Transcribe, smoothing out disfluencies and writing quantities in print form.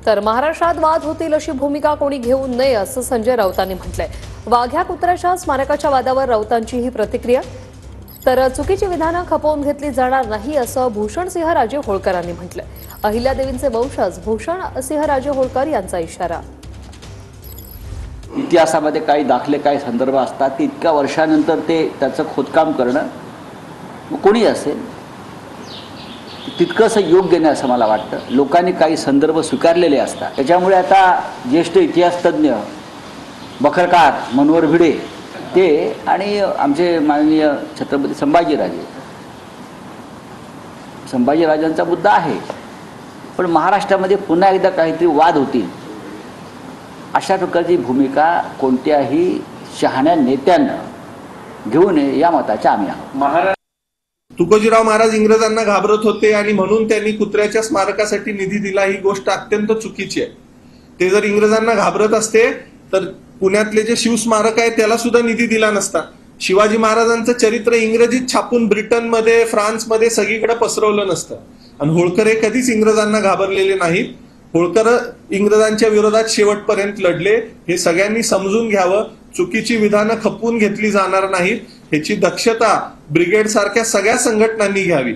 तर महाराष्ट्रात वाद होतील अशी भूमिका कोणी घेऊ नये असं संजय राऊतांनी म्हटलंय। वाघ्या कुत्र्याच्या स्मारकाच्या वादावर राऊतांची ही प्रतिक्रिया। तर चुकीची विधानं खपवून घेतली जाणार नाही असं भूषणसिंहराजे होळकरांनी म्हटलंय। अहिल्यादेवींचे वंशज भूषणसिंहराजे होळकर यांचा इशारा। इतिहासामध्ये काही दाखले काही संदर्भ असतात की इतक्या वर्षानंतर ते त्याचं खोदकाम करणं कोणी असेल तितकंसं योग्य नाही असं मला वाटतं। लोकांनी काही संदर्भ स्वीकारलेले असतात, त्याच्यामुळे आता ज्येष्ठ इतिहासतज्ञ बखरकार मनोहर भिडे ते आणि आमचे माननीय छत्रपती संभाजीराजांचा मुद्दा आहे, पण महाराष्ट्रामध्ये पुन्हा एकदा काहीतरी वाद होतील अशा प्रकारची भूमिका कोणत्याही शहाण्या नेत्यानं घेऊ नये या मताचे आम्ही आहोत। तुकोजीराव महाराज इंग्रजांना घाबरत होते आणि म्हणून त्यांनी कुत्र्याच्या स्मारकासाठी निधी दिला, ही गोष्ट अत्यंत चुकीची आहे। ते जर इंग्रजांना घाबरत असते तर पुण्यातले जे शिवस्मारक आहे त्याला सुद्धा निधी दिला नसता। शिवाजी महाराजांचं चरित्र इंग्रजीत छापून ब्रिटनमध्ये फ्रान्समध्ये सगळीकडे पसरवलं नसतं। आणि होळकर हे कधीच इंग्रजांना घाबरलेले नाहीत। होळकर इंग्रजांच्या विरोधात शेवटपर्यंत लढले, हे सगळ्यांनी समजून घ्यावं। चुकीची विधानं खपवून घेतली जाणार नाहीत ह्याची दक्षता ब्रिगेड सारख्या सगळ्या संघटनांनी घ्यावी।